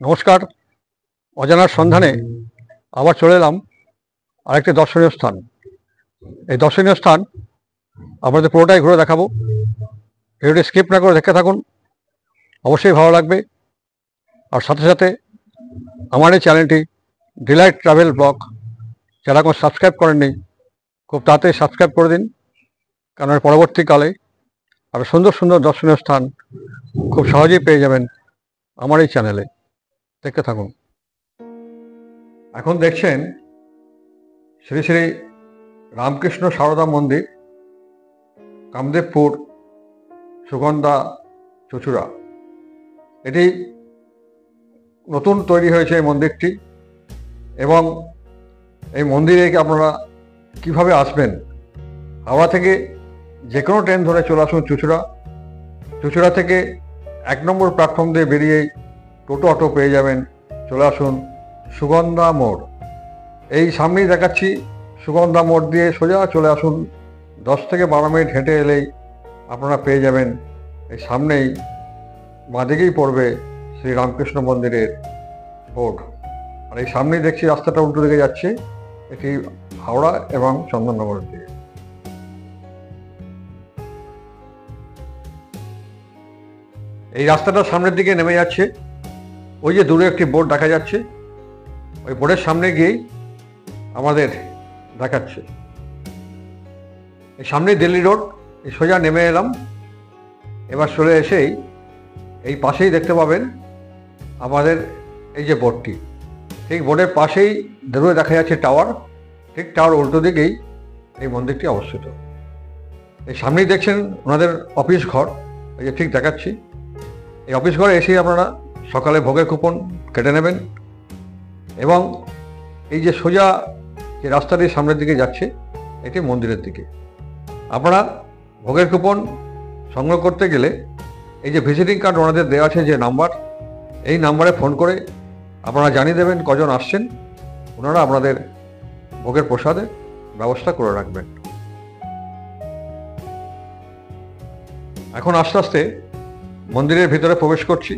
নমস্কার। অজানার সন্ধানে আবার চলে এলাম আরেকটি দর্শনীয় স্থান। এই দর্শনীয় স্থান আপনাদের পুরোটাই ঘুরে দেখাবো। ভিডিওটি স্কিপ না করে দেখতে থাকুন, অবশ্যই ভালো লাগবে। আর সাথে সাথে আমার এই চ্যানেলটি ডিলাইট ট্রাভেল ব্লগ যারা এখন সাবস্ক্রাইব করেননি, খুব তাড়াতাড়ি সাবস্ক্রাইব করে দিন, কারণ পরবর্তীকালে আরও সুন্দর সুন্দর দর্শনীয় স্থান খুব সহজেই পেয়ে যাবেন আমার এই চ্যানেলে। দেখতে থাকুন। এখন দেখছেন শ্রী শ্রী রামকৃষ্ণ সারদা মন্দির, কামদেবপুর, সুগন্ধা, চুঁচুড়া। এটি নতুন তৈরি হয়েছে এই মন্দিরটি, এবং এই মন্দিরে আপনারা কিভাবে আসবেন, হাওড়া থেকে যে কোনো ট্রেন ধরে চলে আসুন চুঁচুড়া। চুঁচুড়া থেকে 1 নম্বর প্ল্যাটফর্ম দিয়ে বেরিয়েই টোটো অটো পেয়ে যাবেন। চলে আসুন সুগন্ধা মোড়, এই সামনেই দেখাচ্ছি। সুগন্ধা মোড় দিয়ে সোজা চলে আসুন, 10 থেকে 12 মিনিট হেঁটে এলেই আপনারা পেয়ে যাবেন। এই সামনেই বাঁদিকেই পড়বে শ্রী রামকৃষ্ণ মন্দিরের বোর্ড। আর এই সামনেই দেখছি রাস্তাটা উল্টো দিকে যাচ্ছে, এটি হাওড়া এবং চন্দননগরের দিকে। এই রাস্তাটা সামনের দিকে নেমে যাচ্ছে, ওই যে দূরে একটি বোর্ড দেখা যাচ্ছে, ওই বোর্ডের সামনে গিয়েই আমাদের দেখাচ্ছে। এই সামনেই দিল্লি রোড, এই সোজা নেমে এলাম। এবার চলে এসেই এই পাশেই দেখতে পাবেন আমাদের এই যে বোর্ডটি, ঠিক বোর্ডের পাশেই দূরে দেখা যাচ্ছে টাওয়ার, ঠিক টাওয়ার উল্টো দিকেই এই মন্দিরটি অবস্থিত। এই সামনেই দেখছেন ওনাদের অফিস ঘর, এই যে ঠিক দেখাচ্ছি। এই অফিস ঘরে এসেই আপনারা সকালে ভোগের কুপন কেটে নেবেন, এবং এই যে সোজা যে রাস্তাটি সামনের দিকে যাচ্ছে, এটি মন্দিরের দিকে। আপনারা ভোগের কুপন সংগ্রহ করতে গেলে এই যে ভিজিটিং কার্ড ওনাদের দেওয়া আছে যে নাম্বার, এই নাম্বারে ফোন করে আপনারা জানিয়ে দেবেন কজন আসছেন, ওনারা আপনাদের ভোগের প্রসাদের ব্যবস্থা করে রাখবেন। এখন আস্তে আস্তে মন্দিরের ভিতরে প্রবেশ করছি।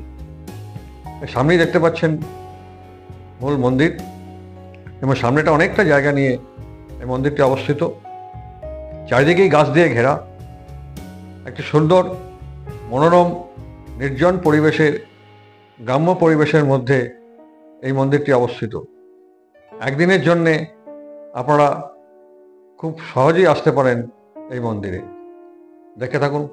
সামনেই দেখতে পাচ্ছেন মূল মন্দির, এবং সামনেটা অনেকটা জায়গা নিয়ে এই মন্দিরটি অবস্থিত। চারিদিকেই গাছ দিয়ে ঘেরা একটি সুন্দর মনোরম নির্জন পরিবেশের, গ্রাম্য পরিবেশের মধ্যে এই মন্দিরটি অবস্থিত। একদিনের জন্যে আপনারা খুব সহজেই আসতে পারেন এই মন্দিরে। দেখে থাকুন।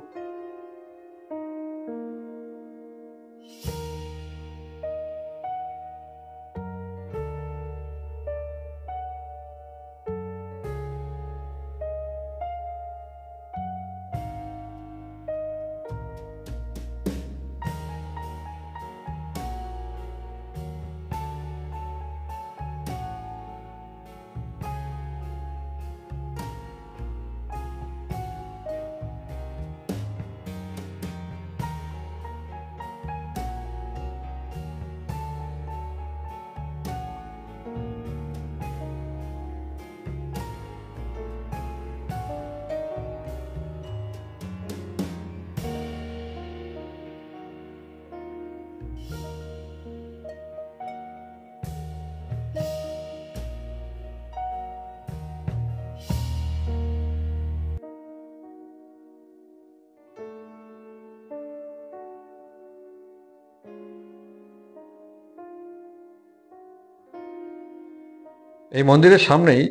এই মন্দিরের সামনেই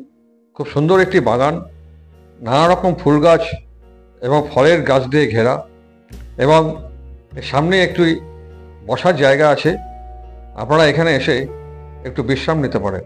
খুব সুন্দর একটি বাগান, নানা রকম ফুল গাছ এবং ফলের গাছ দিয়ে ঘেরা, এবং সামনে একটি বসার জায়গা আছে। আপনারা এখানে এসে একটু বিশ্রাম নিতে পারেন।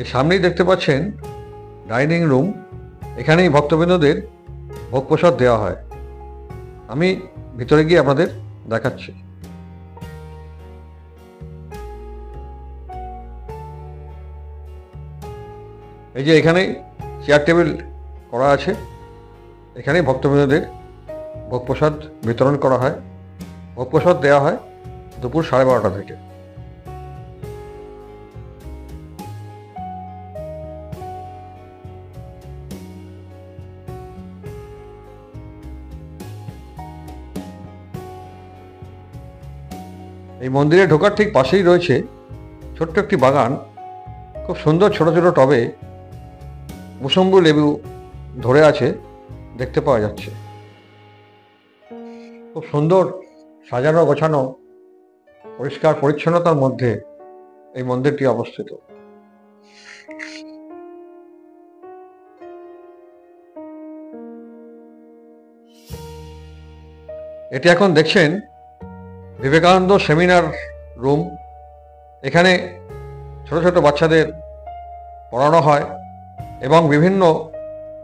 এই সামনেই দেখতে পাচ্ছেন ডাইনিং রুম। এখানেই ভক্তবৃন্দদের ভোগ প্রসাদ দেওয়া হয়। আমি ভিতরে গিয়ে আপনাদের দেখাচ্ছি। এই যে এখানে চেয়ার টেবিল করা আছে, এখানেই ভক্তবৃন্দদের ভোগ প্রসাদ বিতরণ করা হয়। ভোগ প্রসাদ দেওয়া হয় দুপুর 12:30 থেকে। এই মন্দিরে ঢোকার ঠিক পাশেই রয়েছে ছোট্ট একটি বাগান। খুব সুন্দর ছোট ছোট টবে মুসম্বি লেবু ধরে আছে, দেখতে পাওয়া যাচ্ছে। খুব সুন্দর সাজানো গোছানো পরিষ্কার পরিচ্ছন্নতার মধ্যে এই মন্দিরটি অবস্থিত। এটি এখন দেখছেন বিবেকানন্দ সেমিনার রুম। এখানে ছোট ছোট বাচ্চাদের পড়ানো হয় এবং বিভিন্ন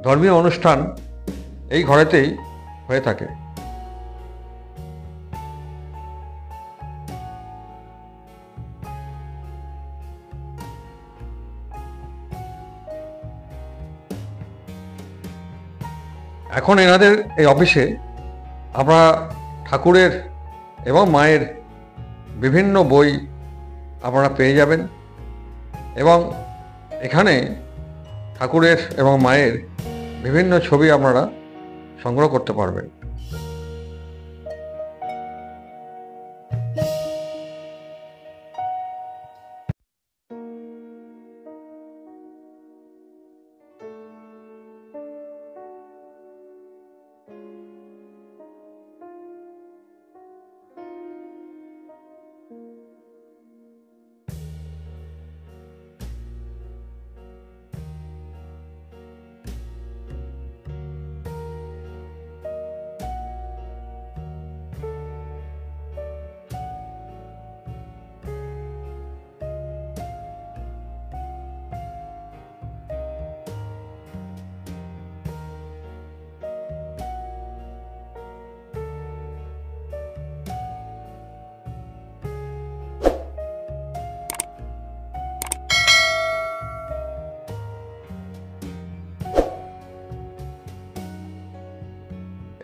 ধর্মীয় অনুষ্ঠান এই ঘরেতেই হয়ে থাকে। এখন এনাদের এই অফিসে আমরা ঠাকুরের এবং মায়ের বিভিন্ন বই আপনারা পেয়ে যাবেন এবং এখানে ঠাকুরের এবং মায়ের বিভিন্ন ছবি আপনারা সংগ্রহ করতে পারবেন।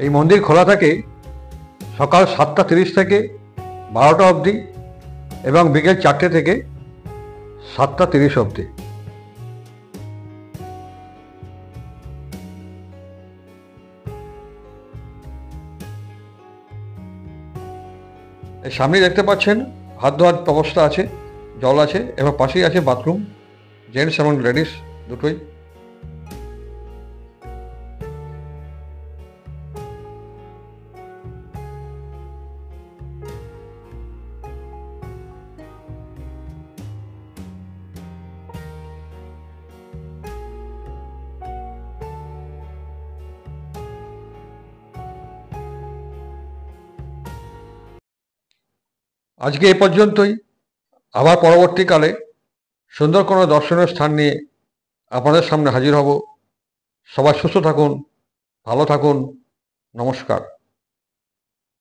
এই মন্দির খোলা থাকে সকাল 7:30 থেকে 12টা অবধি এবং বিকেল 4টে থেকে 7:30 অবধি। এই সামনে দেখতে পাচ্ছেন হাত ধোয়ার ব্যবস্থা আছে, জল আছে এবং পাশেই আছে বাথরুম, জেন্টস এবং লেডিস দুটোই। আজকে এ পর্যন্তই। আবার পরবর্তীকালে সুন্দর কোনো দর্শনীয় স্থান নিয়ে আপনাদের সামনে হাজির হব। সবাই সুস্থ থাকুন, ভালো থাকুন। নমস্কার।